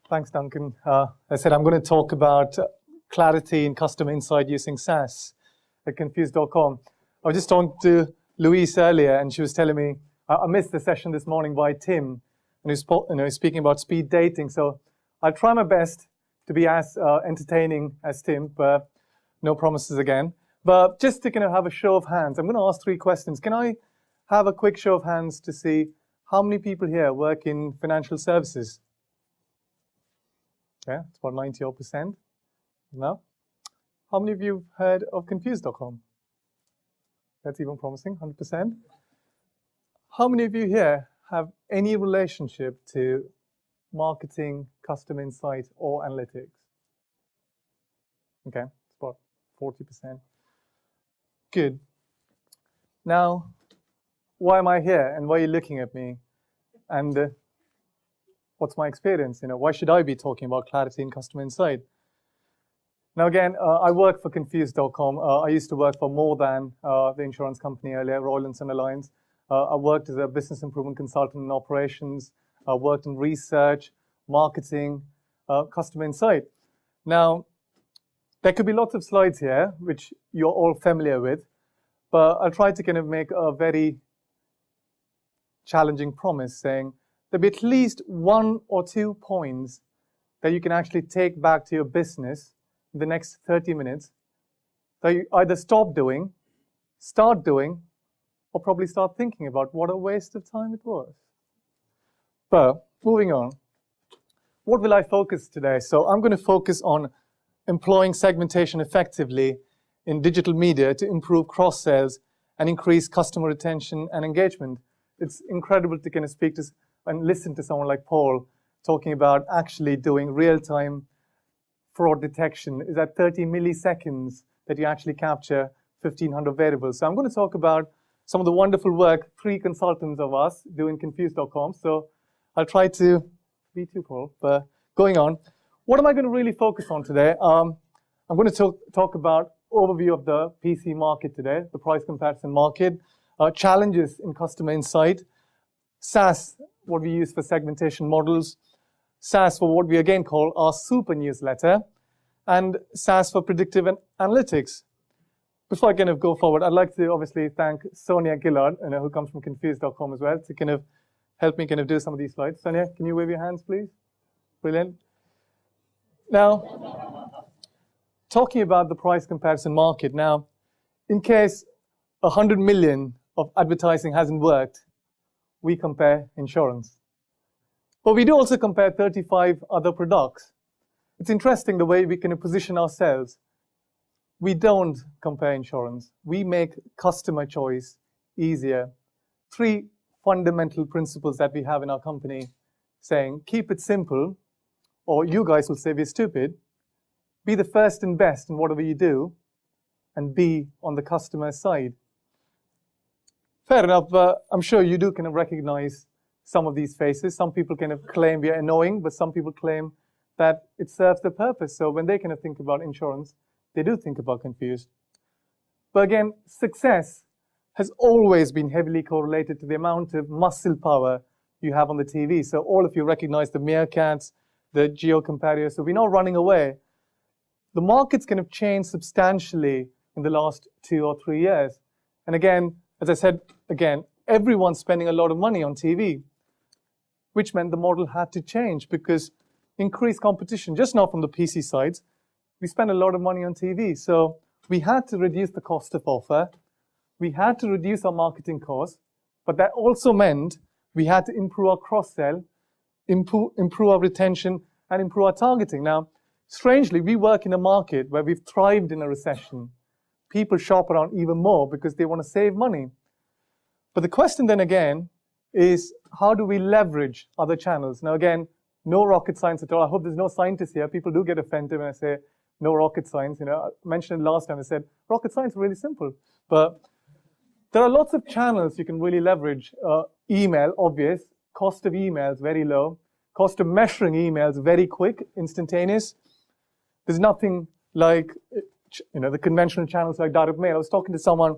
Thanks, Duncan. I said I'm going to talk about clarity in customer insight using SaaS at Confused.com. I was just talking to Louise earlier, and she was telling me I missed the session this morning by Tim, and he's speaking about speed dating. So I'll try my best to be as entertaining as Tim, but no promises again. But just to kind of have a show of hands, I'm going to ask 3 questions. Can I have a quick show of hands to see how many people here work in financial services? Yeah, it's about 90% now. How many of you have heard of Confused.com? That's even promising, 100%. How many of you here have any relationship to marketing, customer insight, or analytics? Okay, it's about 40%. Good. Now, why am I here, and why are you looking at me? And what's my experience? Why should I be talking about clarity and customer insight? Now, again, I work for Confused.com. I used to work for more than the insurance company earlier, Royal & Alliance. I worked as a business improvement consultant in operations. I worked in research, marketing, customer insight. Now, there could be lots of slides here, which you're all familiar with, but I'll try to kind of make a very challenging promise saying there'll be at least 1 or 2 points that you can actually take back to your business in the next 30 minutes that you either stop doing, start doing, or probably start thinking about what a waste of time it was. But moving on, what will I focus today? So I'm going to focus on employing segmentation effectively in digital media to improve cross-sales and increase customer retention and engagement. It's incredible to kind of speak to and listen to someone like Paul talking about actually doing real-time fraud detection. Is that 30 milliseconds that you actually capture 1,500 variables? So I'm going to talk about some of the wonderful work 3 consultants of us do in Confused.com. So I'll try to be too Paul, but going on. What am I going to really focus on today? I'm going to talk about overview of the PC market today, the price comparison market, challenges in customer insight, SaaS, what we use for segmentation models, SaaS for what we again call our super newsletter, and SaaS for predictive analytics. Before I kind of go forward, I'd like to obviously thank Sonia Gillard, who comes from Confused.com as well, to kind of help me kind of do some of these slides. Sonia, can you wave your hands, please? Brilliant. Now, talking about the price comparison market. Now, in case 100 million of advertising hasn't worked, we compare insurance. But we do also compare 35 other products. It's interesting the way we can position ourselves. We don't compare insurance. We make customer choice easier. 3 fundamental principles that we have in our company saying, keep it simple, or you guys will say we're stupid, be the first and best in whatever you do, and be on the customer side. Fair enough, but I'm sure you do kind of recognize some of these faces. Some people kind of claim we are annoying, but some people claim that it serves the purpose. So when they kind of think about insurance, they do think about Confused. But again, success has always been heavily correlated to the amount of muscle power you have on the TV. So all of you recognize the meerkats, the geo-comparators. So we're not running away. The market's kind of changed substantially in the last 2 or 3 years. And again, as I said, everyone's spending a lot of money on TV, which meant the model had to change because increased competition, just not from the PC sides, we spend a lot of money on TV. So we had to reduce the cost of offer. We had to reduce our marketing costs, but that also meant we had to improve our cross-sell, improve our retention, and improve our targeting. Now, strangely, we work in a market where we've thrived in a recession. People shop around even more because they want to save money. But the question then again is, how do we leverage other channels? Now again, no rocket science at all. I hope there's no scientists here. People do get offended when I say no rocket science. I mentioned it last time. I said, rocket science is really simple. But there are lots of channels you can really leverage. Email, obvious. Cost of emails, very low. Cost of measuring emails, very quick, instantaneous. There's nothing like the conventional channels like direct mail. I was talking to someone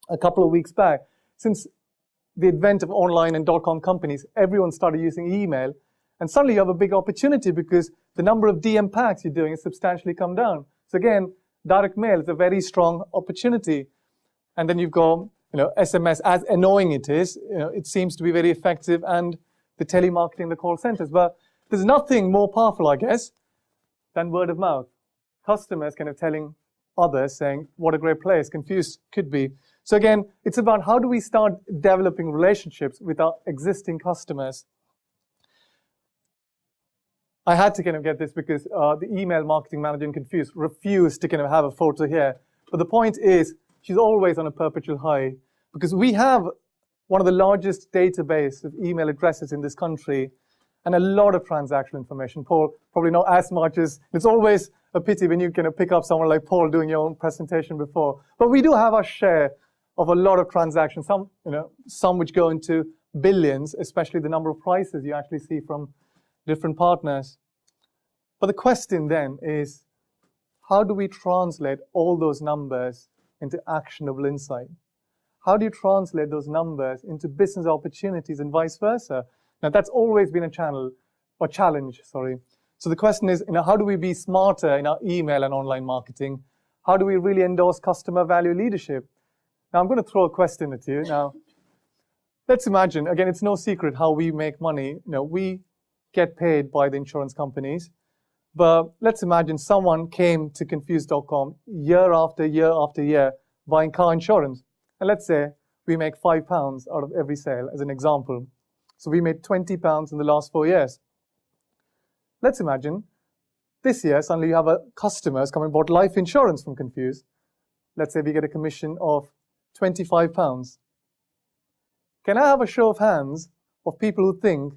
a couple of weeks back. Since the advent of online and .com companies, everyone started using email, And suddenly you have a big opportunity because the number of DM packs you're doing has substantially come down. So again, direct mail is a very strong opportunity. And then you've got, SMS, as annoying it is, it seems to be very effective, and the telemarketing, the call centers. But there's nothing more powerful, I guess, than word of mouth. Customers kind of telling others, saying what a great place Confused could be. So again, it's about how do we start developing relationships with our existing customers. I had to kind of get this because the email marketing manager in Confused refused to kind of have a photo here. But the point is, she's always on a perpetual high because we have one of the largest database of email addresses in this country and a lot of transactional information. Paul, probably not as much as, it's always a pity when you kind of pick up someone like Paul doing your own presentation before. But we do have our share of a lot of transactions, some which go into billions, especially the number of prices you actually see from different partners. But the question then is, how do we translate all those numbers into actionable insight? How do you translate those numbers into business opportunities and vice versa? Now, that's always been a challenge. So the question is, how do we be smarter in our email and online marketing? How do we really endorse customer value leadership? Now, I'm going to throw a question at you. Now, let's imagine, again, it's no secret how we make money. We get paid by the insurance companies. But let's imagine someone came to Confused.com year after year after year buying car insurance. And let's say we make £5 out of every sale as an example. So we made £20 in the last 4 years. Let's imagine this year suddenly you have customers come and bought life insurance from Confused. Let's say we get a commission of £25. Can I have a show of hands of people who think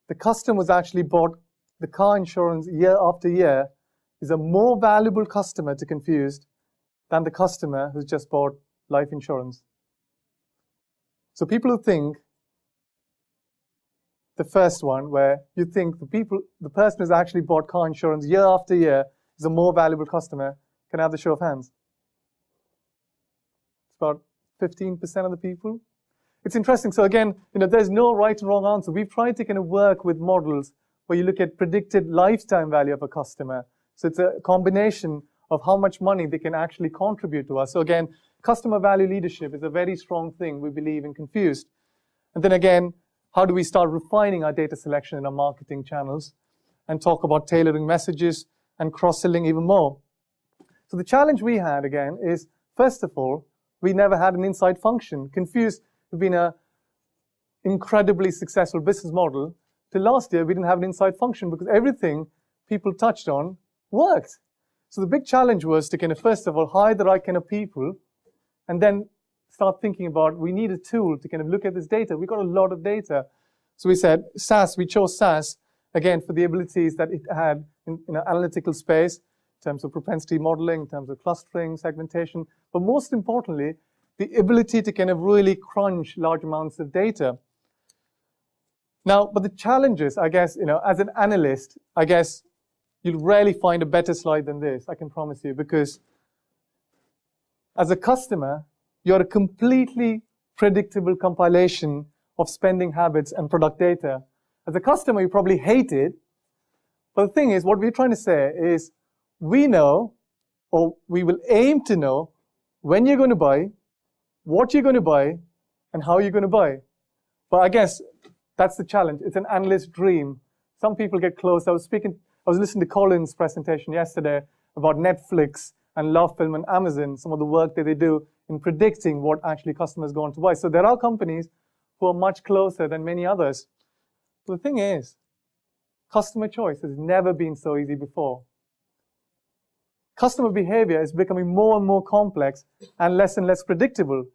the customers actually bought the car insurance year after year is a more valuable customer to Confused than the customer who's just bought life insurance? So people who think the first one, where you think the person who's actually bought car insurance year after year is a more valuable customer, can I have the show of hands? It's about 15% of the people. It's interesting. So again, there's no right and wrong answer. We've tried to kind of work with models where you look at predicted lifetime value of a customer. So it's a combination of how much money they can actually contribute to us. So again, customer value leadership is a very strong thing we believe in Confused. And then again, how do we start refining our data selection in our marketing channels and talk about tailoring messages and cross-selling even more? So the challenge we had, again, is, first of all, we never had an insight function. Confused have been an incredibly successful business model. Till last year, we didn't have an insight function because everything people touched on worked. So the big challenge was to kind of, first of all, hire the right kind of people and then start thinking about, we need a tool to kind of look at this data. We got a lot of data. So we said we chose SAS, again, for the abilities that it had in an analytical space, in terms of propensity modeling, in terms of clustering, segmentation, but most importantly, the ability to kind of really crunch large amounts of data. Now, but the challenges, I guess, as an analyst, I guess you'll rarely find a better slide than this, I can promise you, because as a customer, you're a completely predictable compilation of spending habits and product data. As a customer, you probably hate it. But the thing is, what we're trying to say is we know, or we will aim to know, when you're going to buy, what you're going to buy, and how you're going to buy. But I guess that's the challenge. It's an analyst's dream. Some people get close. I was listening to Colin's presentation yesterday about Netflix and Love Film and Amazon, some of the work that they do in predicting what actually customers go on to buy. So there are companies who are much closer than many others. But the thing is, customer choice has never been so easy before. Customer behavior is becoming more and more complex and less predictable.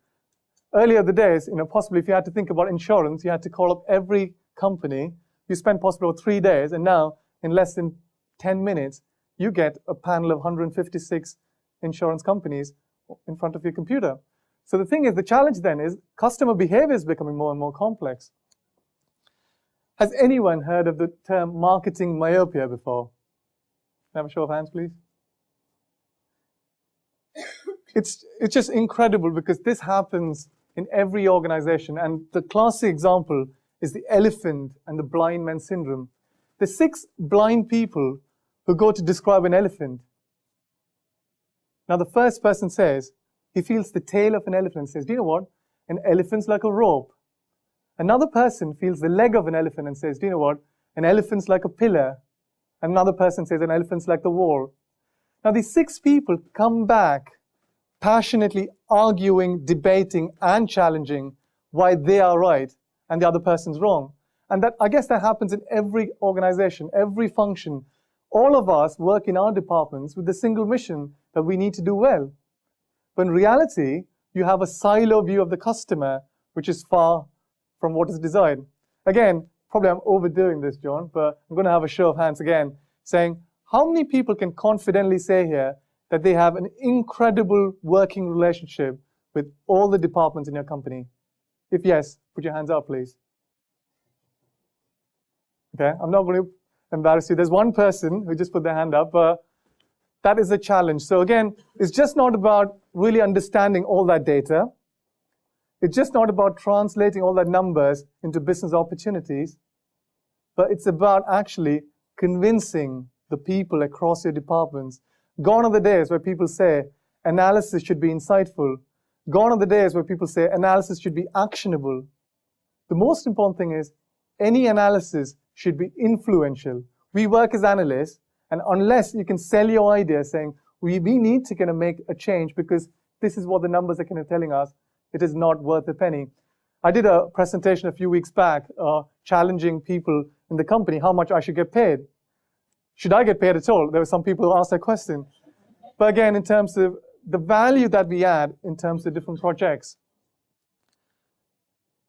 Earlier the days, possibly if you had to think about insurance, you had to call up every company. You spent possibly 3 days, and now in less than 10 minutes, you get a panel of 156 insurance companies in front of your computer. So the thing is, the challenge then is customer behavior is becoming more and more complex. Has anyone heard of the term marketing myopia before? Can I have a show of hands, please? It's just incredible because this happens in every organization. And the classic example is the elephant and the blind man syndrome. the 6 blind people who go to describe an elephant. Now, the first person says, he feels the tail of an elephant and says, do you know what? An elephant's like a rope. Another person feels the leg of an elephant and says, do you know what? An elephant's like a pillar. Another person says, an elephant's like the wall. Now, these 6 people come back passionately arguing, debating, and challenging why they are right and the other person's wrong. And that, I guess that happens in every organization, every function. All of us work in our departments with the single mission that we need to do well. But in reality, you have a silo view of the customer, which is far from what is desired. Again, probably I'm overdoing this, John, but I'm going to have a show of hands again, saying, how many people can confidently say here that they have an incredible working relationship with all the departments in your company? If yes, put your hands up, please. Okay, I'm not going to embarrass you. There's one person who just put their hand up, but that is a challenge. So again, it's just not about really understanding all that data. It's just not about translating all that numbers into business opportunities, but it's about actually convincing the people across your departments. Gone are the days where people say analysis should be insightful. Gone are the days where people say analysis should be actionable. The most important thing is any analysis should be influential. We work as analysts, and unless you can sell your idea saying, we need to kind of make a change because this is what the numbers are kind of telling us, it is not worth a penny. I did a presentation a few weeks back challenging people in the company how much I should get paid. Should I get paid at all? There were some people who asked that question. But again, in terms of the value that we add in terms of different projects.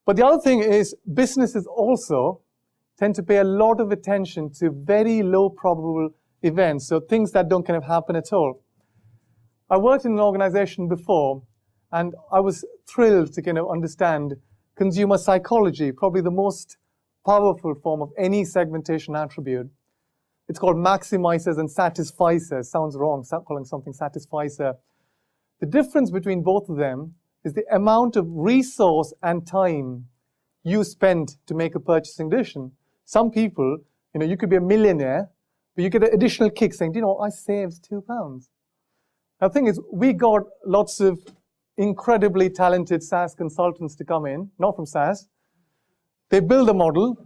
But the other thing is businesses also tend to pay a lot of attention to very low probable events, so things that don't kind of happen at all. I worked in an organization before, and I was thrilled to kind of understand consumer psychology, probably the most powerful form of any segmentation attribute. It's called maximizers and satisficers. Sounds wrong, calling something satisficer. The difference between both of them is the amount of resource and time you spend to make a purchasing decision. Some people, you could be a millionaire, but you get an additional kick saying, I saved £2. Now, the thing is, we got lots of incredibly talented SaaS consultants to come in, not from SaaS. They build a model,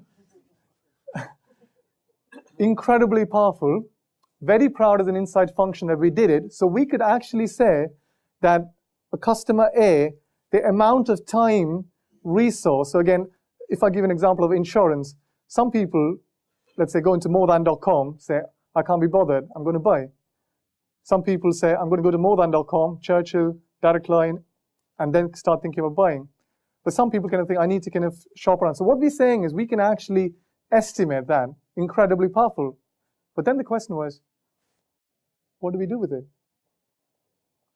incredibly powerful, very proud as an inside function that we did it. So we could actually say that a customer A, the amount of time, resource, so again, if I give an example of insurance, some people, let's say, go into morethan.com, say, I can't be bothered, I'm going to buy. Some people say, I'm going to go to morethan.com, Churchill, Direct Line, and then start thinking about buying. But some people kind of think, I need to kind of shop around. So what we're saying is we can actually estimate that. Incredibly powerful. But then the question was, what do we do with it?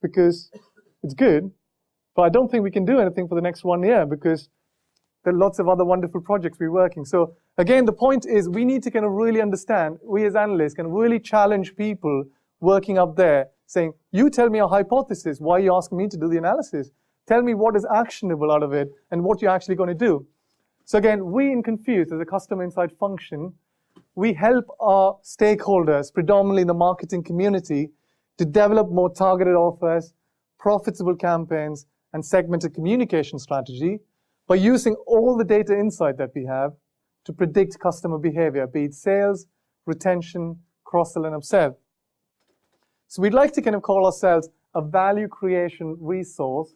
Because it's good, but I don't think we can do anything for the next 1 year because there are lots of other wonderful projects we're working. So again, the point is we need to kind of really understand, we as analysts can really challenge people working up there saying, you tell me a hypothesis, why are you asking me to do the analysis? Tell me what is actionable out of it and what you're actually going to do. So again, we in Confused as a customer insight function, we help our stakeholders, predominantly in the marketing community, to develop more targeted offers, profitable campaigns, and segmented communication strategy by using all the data insight that we have to predict customer behavior, be it sales, retention, cross-sell, and upsell. So we'd like to kind of call ourselves a value creation resource.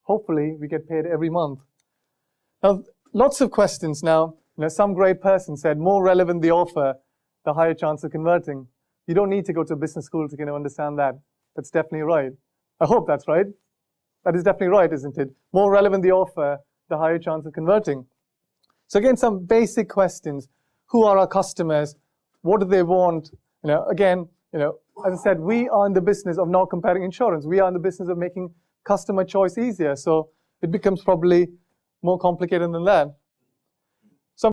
Hopefully, we get paid every month. Now, lots of questions now. Some great person said, more relevant the offer, the higher chance of converting. You don't need to go to a business school to kind of understand that. That's definitely right. I hope that's right. That is definitely right, isn't it? More relevant the offer, the higher chance of converting. So again, some basic questions. Who are our customers? What do they want? Again, as I said, we are in the business of not comparing insurance. We are in the business of making customer choice easier. So it becomes probably more complicated than that.